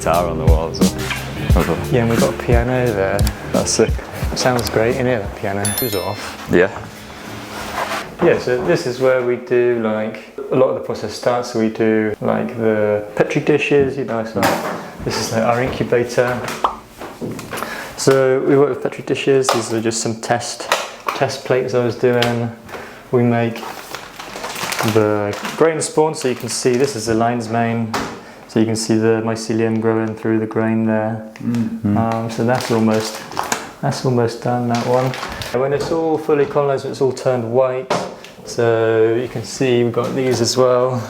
guitar on the wall as well. Yeah, and we've got a piano there. That's sick. Sounds great in here, that piano. Goes off. Yeah. Yeah, so this is where we do like, a lot of the process starts, so we do like the petri dishes, you know, so this is like our incubator. So we work with petri dishes, these are just some test plates I was doing. We make the grain spawn, so you can see this is the lion's mane. So you can see the mycelium growing through the grain there. So that's almost done, that one. When it's all fully colonised, it's all turned white. So you can see we've got these as well.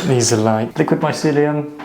These are like liquid mycelium.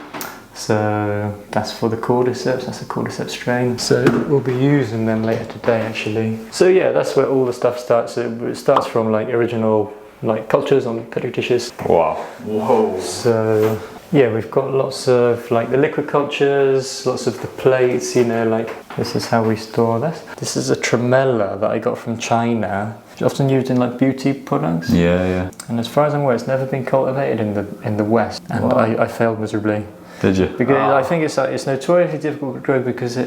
So that's for the cordyceps, that's a cordyceps strain. So we'll be using them later today actually. So yeah, that's where all the stuff starts. It starts from like original like cultures on petri dishes. Wow. Whoa. So yeah, we've got lots of like the liquid cultures, lots of the plates, you know, like this is how we store this. This is a tremella that I got from China. It's often used in like beauty products. Yeah, yeah. And as far as I'm aware, it's never been cultivated in the West. And Wow. I failed miserably. Did you? Because I think it's notoriously difficult to grow because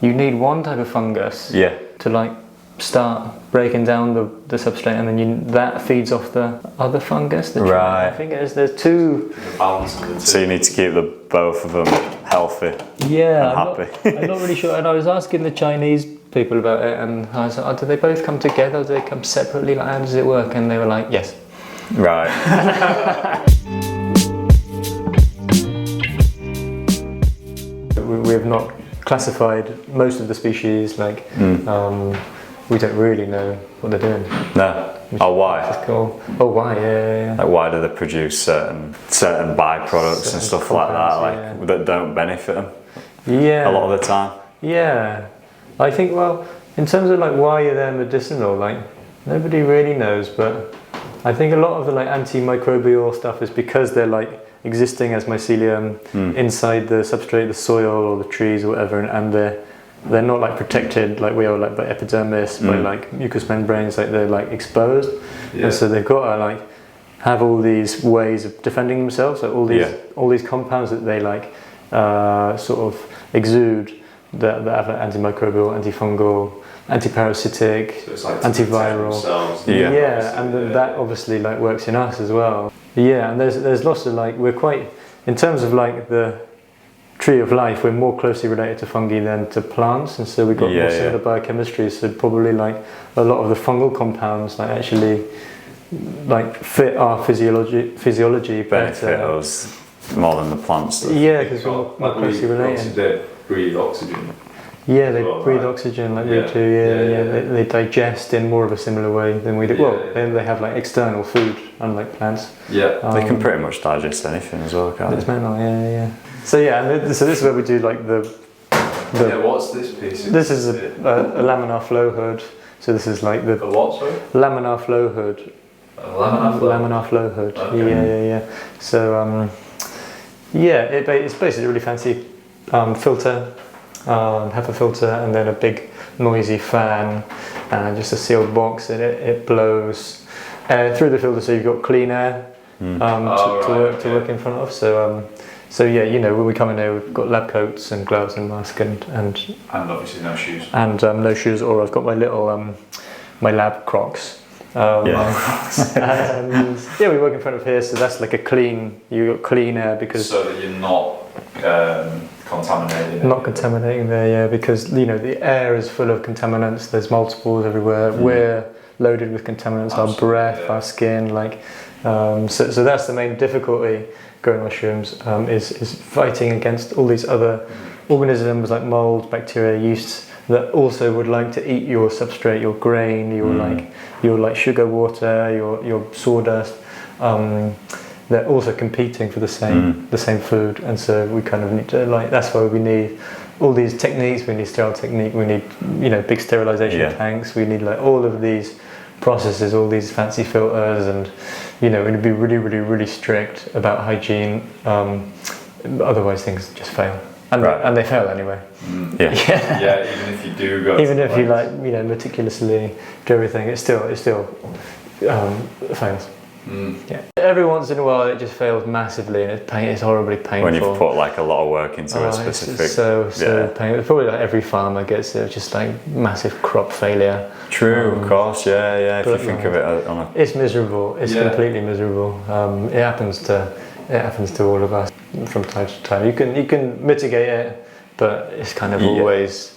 you need one type of fungus to like start breaking down the substrate, and then that feeds off the other fungus. Right. I think there's two. The balance of the two. So you need to keep both of them healthy. Yeah, and happy. I'm not really sure. And I was asking the Chinese people about it, and I was like, oh, do they both come together? Do they come separately? Like, how does it work? And they were like, yes. Right. We have not classified most of the species. Like, we don't really know what they're doing. No. Oh, why? That's cool. Oh, why? Yeah. Like, why do they produce certain byproducts and Certain stuff like that, compounds, like that don't benefit them? Yeah. A lot of the time. Yeah. I think, well, in terms of like why they're medicinal, like nobody really knows, but I think a lot of the like antimicrobial stuff is because they're like existing as mycelium inside the substrate, the soil or the trees or whatever, and they're not like protected like we are, like by epidermis, by like mucous membranes, like they're like exposed, and so they've got to like have all these ways of defending themselves, like all these compounds that they like sort of exude that have like antimicrobial, antifungal, antiparasitic, So it's like antiviral. And that obviously like works in us as well. Yeah, and there's lots of like, we're quite, in terms of like the tree of life, we're more closely related to fungi than to plants, and so we've got more similar biochemistry, so probably like a lot of the fungal compounds like actually like fit our physiology Benefit us more than the plants do. Yeah, because we're more closely related. They breathe oxygen. Yeah, they breathe oxygen like we do. They digest in more of a similar way than we do. They have like external food, unlike plants. Yeah, they can pretty much digest anything as well, can't It's they? mental, yeah. So so this is where we do like the what's this piece? This is a laminar flow hood. So this is like the A what, sorry? laminar flow hood. A laminar flow? Laminar flow hood. Okay. Yeah. So it's basically a really fancy filter. HEPA filter, and then a big noisy fan, and just a sealed box, and it blows air through the filter, so you've got clean air to work in front of. So yeah, you know, when we come in here, we've got lab coats and gloves and mask and obviously no shoes. And no shoes, or I've got my little my lab Crocs. And we work in front of here, so that's like you got clean air because so that you're not contaminating. Not contaminating there, yeah, because you know the air is full of contaminants. There's multiples everywhere. We're loaded with contaminants. Absolutely, our breath, our skin, like so that's the main difficulty growing mushrooms is fighting against all these other organisms like mold, bacteria, yeasts that also would like to eat your substrate, your grain, your like sugar water, your sawdust. They're also competing for the same food, and so we kind of need to that's why we need all these techniques. We need sterile technique. We need big sterilization tanks. We need like all of these processes, all these fancy filters, and we need to be really, really, really strict about hygiene. Otherwise, things just fail, and they fail anyway. Yeah, even if you do go. Even if you meticulously do everything, it still fails. Yeah. Every once in a while it just fails massively and it's horribly painful. When you've put like a lot of work into a specific. It's so painful. Probably like every farmer gets it, just like massive crop failure. True, of course, yeah. If you think of it on a. It's miserable. It's completely miserable. It happens to all of us from time to time. You can mitigate it, but it's kind of always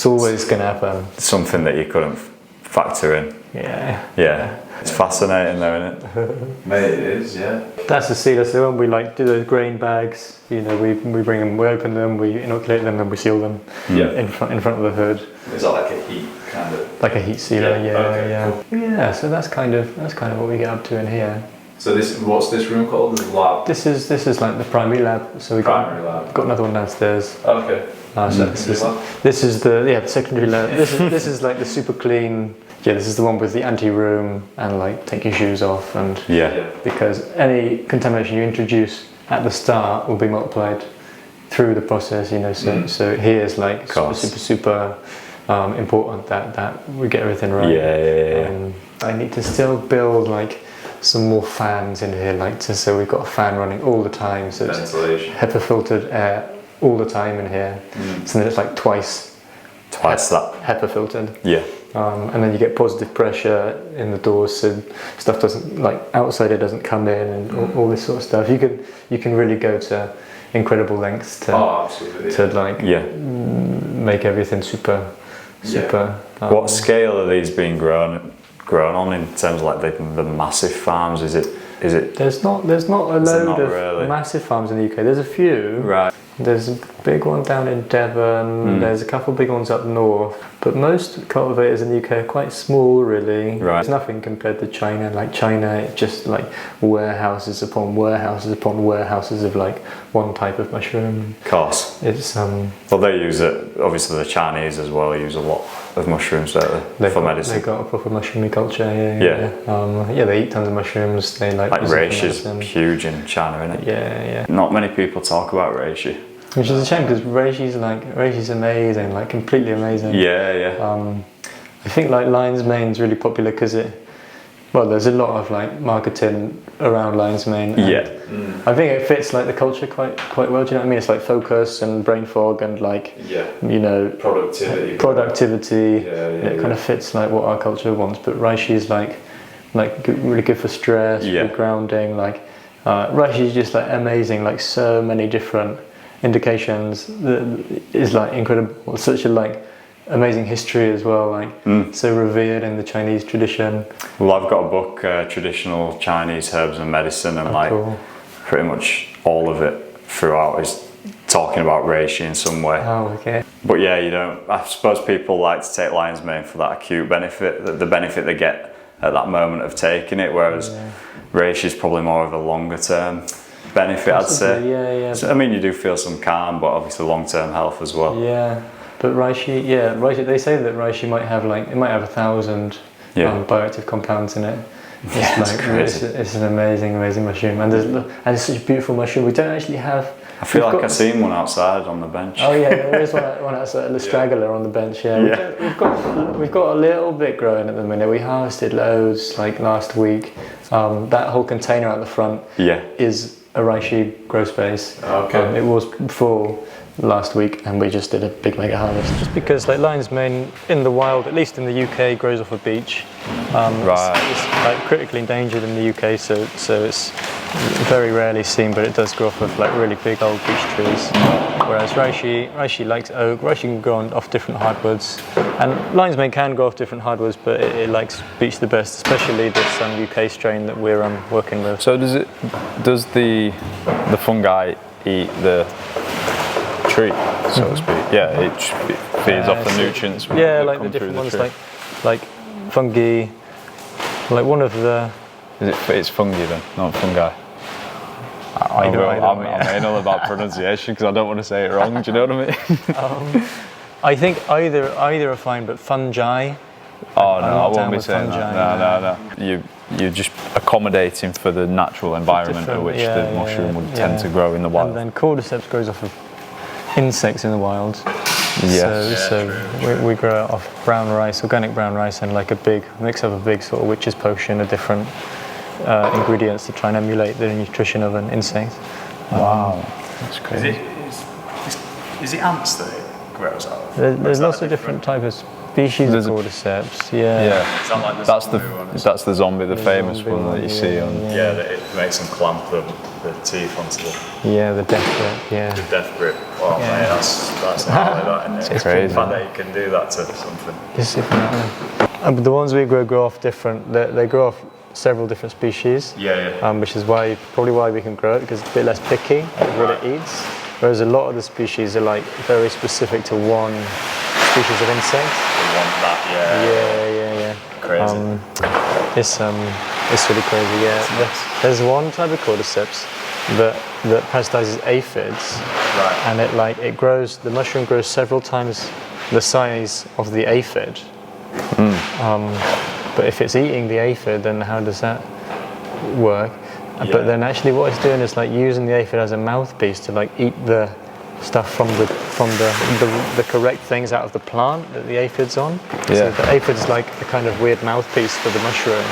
going to happen. Something that you couldn't factor in. Yeah. It's fascinating though, isn't it? Mate, it is, yeah. That's the sealer. So when we like do those grain bags, we bring them, we open them, we inoculate them, and we seal them in front of the hood. Is that like a heat kind of? Like a heat sealer, Cool. Yeah. So that's kind of what we get up to in here. So what's this room called? The lab. This is like the primary lab. So we got another one downstairs. Okay. So this is the secondary lab. This is like the super clean. Yeah, this is the one with the anti-room and like take your shoes off and because any contamination you introduce at the start will be multiplied through the process. So here's like super important that we get everything right. I need to still build like some more fans in here, so we've got a fan running all the time, so it's HEPA filtered air all the time in here. So then it's like twice that HEPA filtered. And then you get positive pressure in the doors, so stuff doesn't outside it doesn't come in, and all this sort of stuff. You can really go to incredible lengths to make everything super. What scale are these being grown on in terms of like the massive farms? Is it? There's not a load of massive farms in the UK. There's a few. Right. There's a big one down in Devon. There's a couple of big ones up north. But most cultivators in the UK are quite small, really. Right. It's nothing compared to China. Like China, it's just like warehouses upon warehouses upon warehouses of like one type of mushroom. Of course. It's Well, they use it. Obviously, the Chinese as well use a lot of mushrooms, don't they? For medicine. They've got a proper mushroom culture. Yeah. They eat tons of mushrooms. They like reishi is huge in China, isn't it? Yeah. Not many people talk about reishi. Which is a shame because reishi's amazing, like completely amazing. Yeah. I think like lion's mane's really popular because there's a lot of like marketing around lion's mane. I think it fits like the culture quite well. Do you know what I mean? It's like focus and brain fog and productivity. It kind of fits like what our culture wants. But reishi is like really good for stress, for grounding. Reishi is just like amazing. Like so many different indications that is like incredible, such a amazing history as well, so revered in the Chinese tradition. Well, I've got a book, Traditional Chinese Herbs and Medicine, and cool. Pretty much all of it throughout is talking about reishi in some way. Okay. But I suppose people like to take lion's mane for that acute benefit, the benefit they get at that moment of taking it, whereas reishi is probably more of a longer term benefit, I'd say. Yeah. So, I mean, you do feel some calm, but obviously long-term health as well. Yeah, but reishi. They say that reishi might have 1,000 bioactive compounds in it. It's an amazing mushroom, and it's such a beautiful mushroom. We don't actually have. I feel like I've seen one outside on the bench. Oh yeah, there is one outside, the straggler on the bench. We've got a little bit growing at the minute. We harvested loads last week. That whole container at the front is a reishi grow space. It was full last week, and we just did a big mega harvest. Just because lion's mane in the wild, at least in the UK, grows off a beech. It's critically endangered in the UK, so it's very rarely seen, but it does grow off of really big old beech trees. Whereas reishi likes oak. Reishi can grow off different hardwoods, and lion's mane can grow off different hardwoods, but it likes beech the best, especially this UK strain that we're working with. So does the fungi eat the tree, so to speak? Yeah, it feeds off the nutrients. Like the different ones, like fungi. One of the. It's fungi then, not fungi. I'm anal about pronunciation because I don't want to say it wrong. Do you know what I mean? I think either are fine, but fungi. Oh no, I won't be saying that. No. You're just accommodating for the natural environment in which the mushroom would tend to grow in the wild. And then cordyceps grows off of insects in the wild. So we grow it off brown rice, organic brown rice, and a big mix of a big sort of witch's potion of different ingredients to try and emulate the nutrition of an insect. Wow, that's crazy. Is it ants that it grows out of? There's lots of different types of species of cordyceps. Yeah, Is that like the that's zombie one? that's the zombie, the famous zombie one that you see on. Yeah, that it makes them clamp the teeth onto The death grip. Yeah. the death grip. Oh man, that's gnarly, that, isn't it? It's crazy. The fact that you can do that to something. It's but the ones we grow off different. They grow off several different species. Yeah. Which is probably why we can grow it, because it's a bit less picky of what it eats. Whereas a lot of the species are like very specific to one species of insect. You want that, Yeah. Crazy. It's really crazy. Yeah. There's one type of cordyceps that parasitizes aphids. Right. And it grows. The mushroom grows several times the size of the aphid. But if it's eating the aphid, then how does that work? But then actually what it's doing is like using the aphid as a mouthpiece to like eat the stuff from the correct things out of the plant that the aphid's on. So the aphid's like a kind of weird mouthpiece for the mushroom.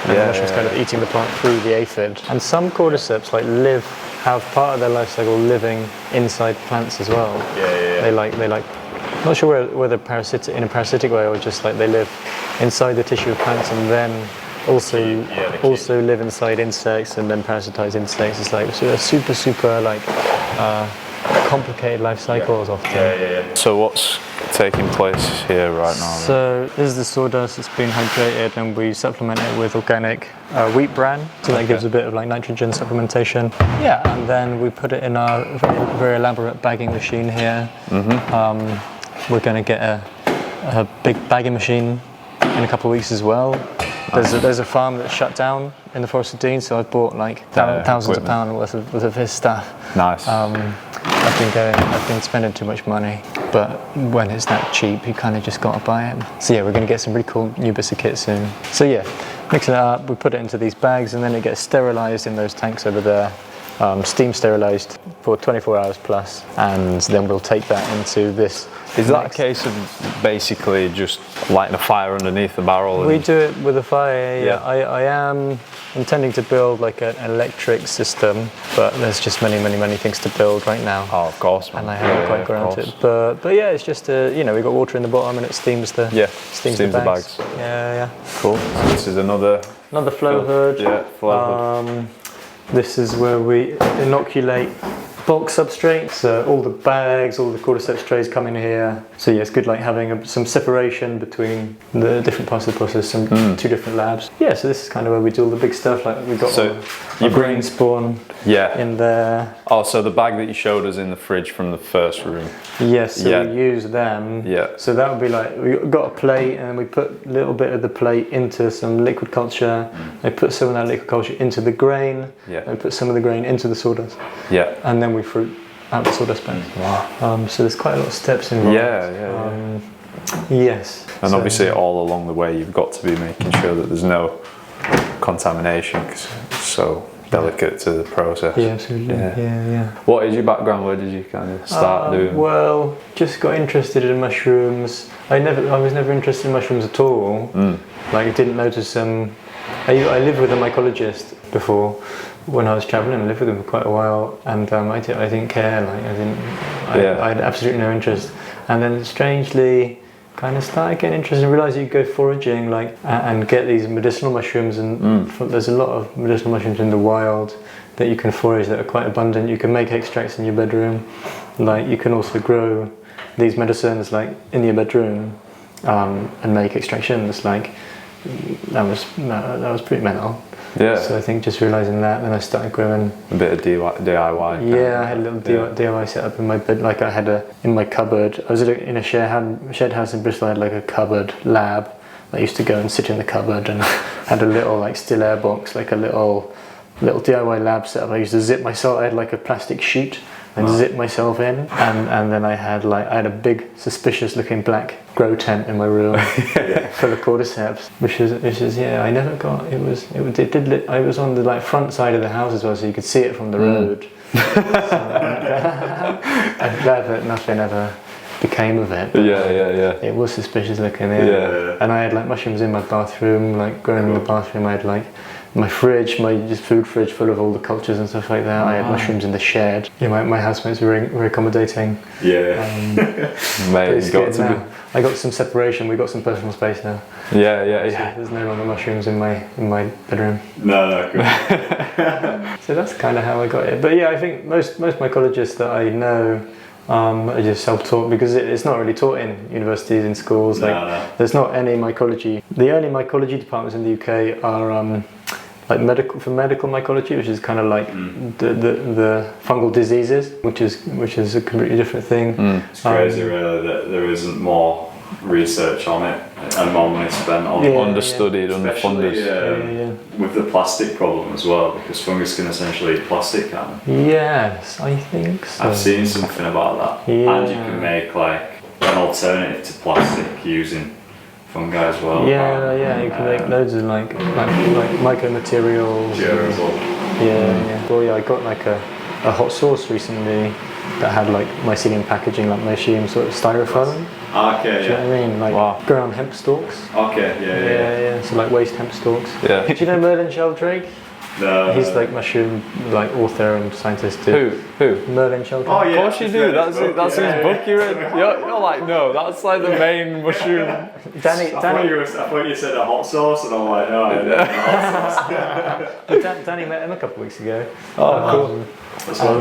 And the mushroom's kind of eating the plant through the aphid. And some cordyceps have part of their life cycle living inside plants as well. Yeah. They like not sure whether in a parasitic way or just like they live inside the tissue of plants and then also live inside insects and then parasitize insects. It's like a super like complicated life cycles often. Yeah. So what's taking place here right now? So this is the sawdust. It's been hydrated and we supplement it with organic wheat bran. So that gives a bit of like nitrogen supplementation. Yeah, and then we put it in our very elaborate bagging machine here. We're going to get a big bagging machine in a couple of weeks as well. There's a farm that's shut down in the Forest of Dean, so I've bought like thousands of pounds worth of his stuff. Nice. I've been spending too much money, but when it's that cheap, you kind of just got to buy it. So yeah, we're going to get some really cool new bits of kit soon. So yeah, mixing it up, we put it into these bags, and then it gets sterilized in those tanks over there. Steam sterilized for 24 hours plus, and then we'll take that into this. Is that a case of basically just lighting a fire underneath the barrel? We do it with a fire. Yeah. I am intending to build like an electric system, but there's just many things to build right now. Oh, of course, man. And I haven't quite ground it. But yeah, it's just we've got water in the bottom and it steams the steams the bags. Yeah. Cool. So this is another flow hood. Yeah, flow hood. This is where we inoculate bulk substrate. So all the bags, all the cordyceps trays come in here. So yeah, it's good like having some separation between the different parts of the process and two different labs. Yeah, so this is kind of where we do all the big stuff. Like we've got your brain spawn in there. Oh, so the bag that you showed us in the fridge from the first room. Yes, so we use them. Yeah. So that would be like, we got a plate and we put a little bit of the plate into some liquid culture. We put some of that liquid culture into the grain. Yeah. And put some of the grain into the sawdust. Yeah. And then we fruit out the sawdust bags. Wow. So there's quite a lot of steps involved. Yeah. Yes. And obviously all along the way you've got to be making sure that there's no contamination because it's so delicate to the process. Yeah, absolutely. Yeah. What is your background? Where did you kind of start doing? Well, just got interested in mushrooms. I was never interested in mushrooms at all. Like I didn't notice them. I lived with a mycologist before when I was travelling. I lived with him for quite a while, and I didn't care. Like I had absolutely no interest. And then strangely, kind of started getting interested and realised you could go foraging, like and get these medicinal mushrooms. And there's a lot of medicinal mushrooms in the wild that you can forage that are quite abundant. You can make extracts in your bedroom. Like you can also grow these medicines like in your bedroom and make extractions. Like that was pretty mental. Yeah. So I think just realising that, then I started growing a bit of DIY. Yeah, I had a little DIY set up in my bed. Like I had in my cupboard. I was in a shed house in Bristol. I had like a cupboard lab. I used to go and sit in the cupboard and had a little like still air box, like a little DIY lab set up. I used to zip myself. I had like a plastic sheet and zip myself in, and then I had a big suspicious looking black grow tent in my room full of cordyceps, which is I never got it was on the like front side of the house as well, so you could see it from the road. So, I'm glad that nothing ever became of it. But it was suspicious looking. Yeah. And I had like mushrooms in my bathroom, like growing in the bathroom. I had like my fridge, my just food fridge full of all the cultures and stuff like that. I had mushrooms in the shed. My housemates were very accommodating. Mate, it's got to be. I got some separation. We got some personal space now. Yeah. So there's no longer mushrooms in my bedroom. No, good. So that's kind of how I got it. But yeah, I think most mycologists that I know are just self-taught, because it's not really taught in universities, in schools. There's not any mycology. The only mycology departments in the UK are like medical mycology, which is kind of like the fungal diseases, which is a completely different thing. It's crazy, really, that there isn't more research on it and more money spent on understudied, underfunded. With the plastic problem as well, because fungus can essentially eat plastic, can it? Yes, I think so. I've seen something about that. And you can make like an alternative to plastic using fungi as well. You can make loads of like micromaterials. Durable. Well, I got like a hot sauce recently that had like mycelium packaging, like mycelium sort of styrofoam. Okay, Do you know what I mean? Like ground hemp stalks. Okay, So like waste hemp stalks. Yeah. Do you know Merlin Sheldrake? No. He's like mushroom author and scientist too. Who? Merlin Sheldrake. Oh yeah. Of course you do. That's his book you read. You're like, no, that's like the main mushroom. I thought you said a hot sauce, and I'm like, no, I didn't hot sauce. Danny met him a couple of weeks ago. Oh, cool.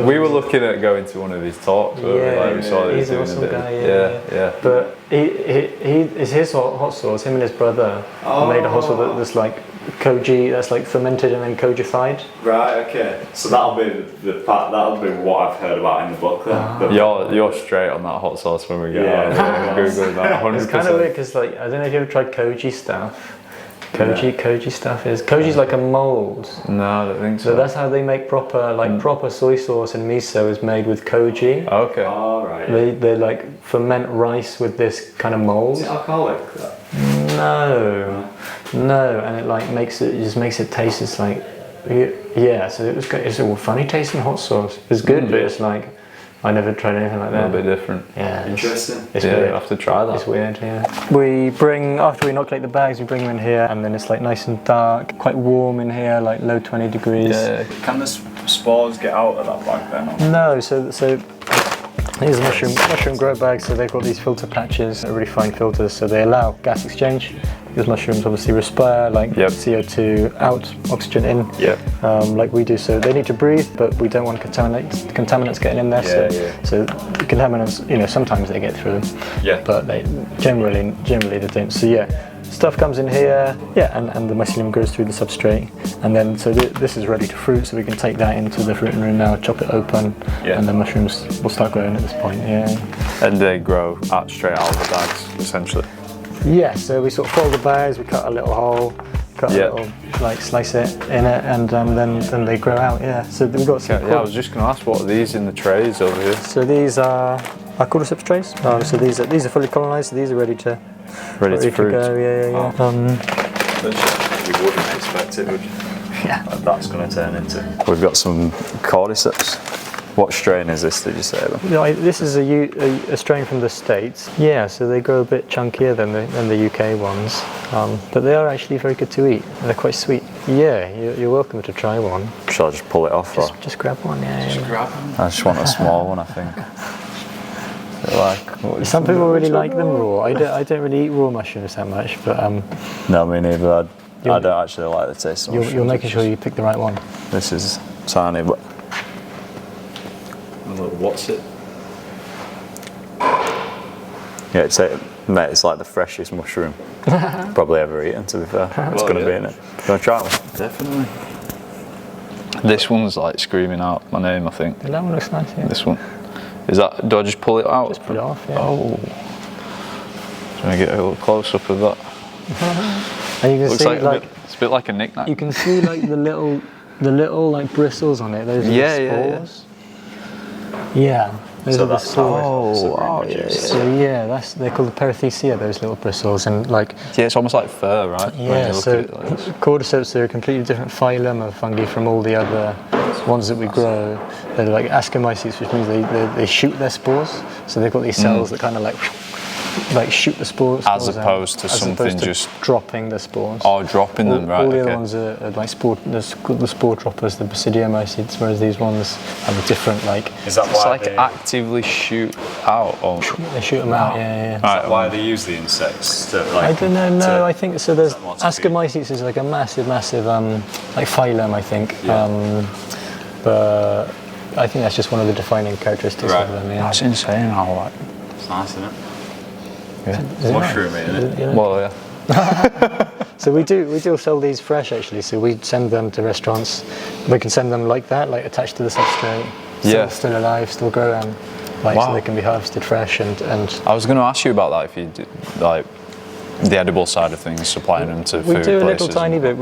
We were looking at going to one of his talks. We saw that he's an awesome guy. But it's his hot sauce. Him and his brother made a hot sauce that's like koji, that's like fermented and then kojified. Right. Okay. So that'll be the part. That'll be what I've heard about in the book then. You're straight on that hot sauce when we get out. Googling that. 100%. It's kind of weird because like I don't know if you ever tried koji stuff. Koji stuff is koji's like a mold. No, I don't think so. So that's how they make proper soy sauce, and miso is made with koji. Okay. All right. They like ferment rice with this kind of mold. Is it alcoholic? No, and it like makes it taste. It's like So it was good. It's a funny tasting hot sauce. It's good, but it's like I never tried anything like that. A little bit different. Yeah. Interesting. It's weird. You'll have to try that. It's weird, We bring, after we inoculate the bags, we bring them in here, and then it's like nice and dark, quite warm in here, like low 20 degrees. Yeah. Can the spores get out of that bag then? No, so these are mushroom grow bags, so they've got these filter patches, really fine filters, so they allow gas exchange, because mushrooms obviously respire, like CO2 out, oxygen in, like we do, so they need to breathe, but we don't want contaminants getting in there, so contaminants, sometimes they get through, but they generally they don't, so stuff comes in here, and the mycelium goes through the substrate, and then so this is ready to fruit, so we can take that into the fruiting room now, chop it open, and the mushrooms will start growing at this point. And they grow straight out of the bags, essentially. Yeah, so we sort of fold the bags, we cut a little hole, slice it in it, and then they grow out. So we've got some. I was just going to ask, what are these in the trays over here? So these are cordyceps trays. So these are fully colonized. So these are ready to fruit. Go. You wouldn't expect it, would you? Yeah. That's going to turn into. We've got some cordyceps. What strain is this, did you say? This is a strain from the States. So they grow a bit chunkier than the UK ones, but they are actually very good to eat. They're quite sweet. You're welcome to try one. Shall I just pull it off? Just grab one, Grab them. I just want a small one, I think. Some people really like them raw. I don't really eat raw mushrooms that much, but no, me neither. I don't actually like the taste of mushrooms. You're making sure you pick the right one. This is tiny, but. What's it? Yeah, it's like the freshest mushroom probably ever eaten, to be fair. It's going to be in it. You want to try one? Definitely. This one's like screaming out my name, I think. That one looks nice, This one. Is that, do I just pull it out? Just pull it off, Oh. Trying to get a little close up of that. And you can Looks see it's a bit like a knick-knack. You can see like the little like bristles on it. Those are the spores. Those So are the that's how spores. So yeah, they're called the perithecia, those little bristles, and like Yeah, it's almost like fur, right? When yeah. you look So at it like this. cordyceps are a completely different phylum of fungi from all the other ones that we grow. They're like ascomycetes, which means they shoot their spores. So they've got these cells that kind of like shoot the spores. As opposed to something just dropping the spores. Oh, dropping them, right? All the okay. other ones are like the spore droppers, the basidiomycetes, whereas these ones have a different like. Is that It's why like they, actively shoot out. Or They shoot them out. Yeah. right, why they use the insects to like? I don't know. No, I think so. There's What's it ascomycetes is like a massive like phylum, I think. Yeah. But I think that's just one of the defining characteristics Right. of them. Yeah. that's insane. How like It's nice, isn't it? yeah. Mushroom, isn't it? Yeah. Well, yeah. So we do sell these fresh actually. So we send them to restaurants. We can send them like that, like attached to the substrate. Still alive, still growing. Like so Wow. they can be harvested fresh and I was going to ask you about that if you did, like the edible side of things, supplying them to we food do a places. little tiny bit.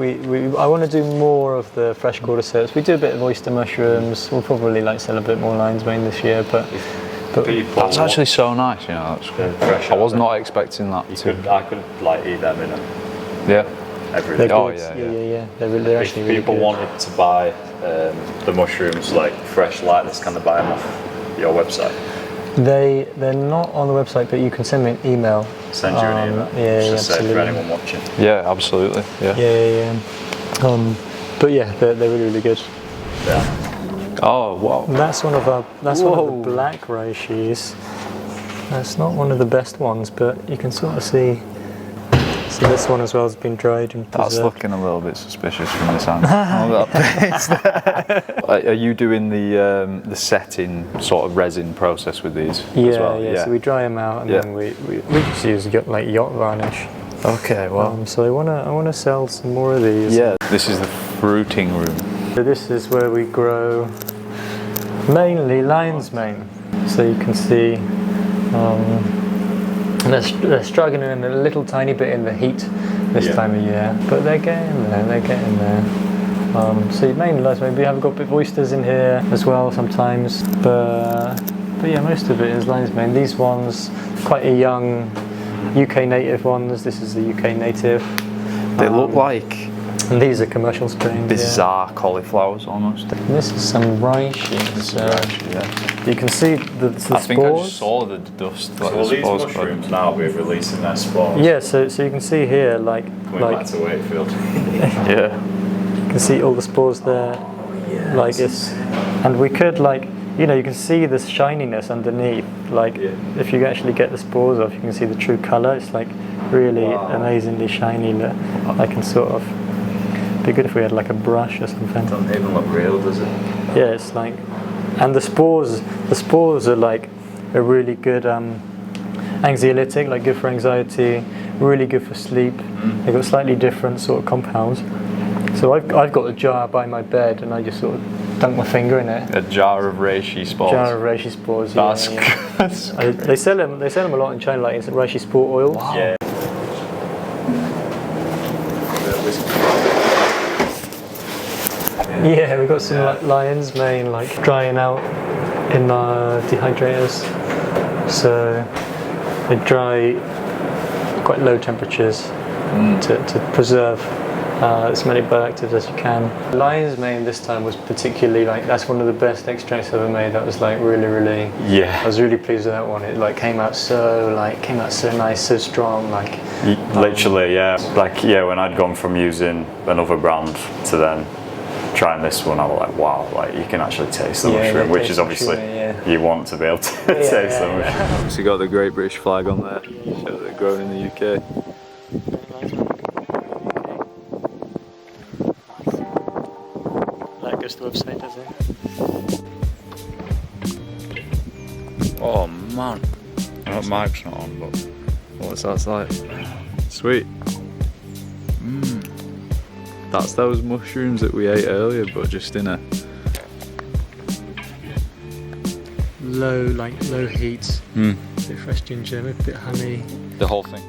I want to do more of the fresh cordyceps. We do a bit of oyster mushrooms. We'll probably like sell a bit more lion's mane this year, but People. That's actually so nice, you know. That's They're fresh I was out not expecting that. I could like eat them in Yeah. every they're day. Oh, good. yeah. They're If actually really people good. wanted to buy the mushrooms like fresh like this, can they buy them off your website? They're not on the website, but you can send me an email. Send you an email. Yeah, Just say absolutely. for anyone watching. Yeah, absolutely. Yeah. Yeah. But yeah, they're really really good. Yeah. Oh, wow. That's one of Whoa. the black reishi. That's not one of the best ones, but you can sort of see. So this one as well has been dried and That's preserved. looking a little bit suspicious from this angle. Are you doing the setting sort of resin process with these as well? Yeah. So we dry them out and Yeah. then we just use like yacht varnish. Okay, well. So I wanna sell some more of these. Yeah, this is the fruiting room. So this is where we grow mainly lion's mane. So you can see they're struggling in a little tiny bit in the heat this time of year, but they're getting there. So mainly lion's mane. We have got a bit of oysters in here as well sometimes, but yeah, most of it is lion's mane. These ones, quite a young UK native ones. This is the UK native. They look like And these are commercial strains. bizarre cauliflowers almost. And this is some reishi. So you can see the I think I spores. just saw the dust. Like Well, the these spores. mushrooms now we're releasing their spores. Yeah, so you can see here, like Back to Wakefield. Yeah. you can see all the spores there. Like it's, and we could you can see this shininess underneath. If you actually get the spores off, you can see the true color. It's like really amazingly shiny. That I can sort of. Be good if we had like a brush or something. Doesn't even look real, does it? Yeah, it's like, and the spores are like a really good anxiolytic, like good for anxiety, really good for sleep. They've got slightly different sort of compounds. So I've got a jar by my bed, and I just sort of dunk my finger in it. A jar of reishi spores. Jar of reishi spores. That's Yeah. They sell them a lot in China, like it's reishi spore oils. Wow. Yeah. Yeah, we've got some lion's mane drying out in dehydrators. So they dry quite low temperatures to preserve as many bioactives as you can. Lion's mane this time was particularly that's one of the best extracts I've ever made. That was really Yeah. I was really pleased with that one. It came out so nice, so strong. Literally, yeah. When I'd gone from using another brand to then trying this one, I was like, wow, you can actually taste the mushroom, which is obviously you want to be able to taste the mushroom. So you got the Great British flag on there. So they're grown in the UK. That goes to the website, does it? Oh man. That mic's not on, but what's that like? Sweet. That's those mushrooms that we ate earlier, but just in a Low heat. Bit fresh ginger, a bit honey. the whole thing.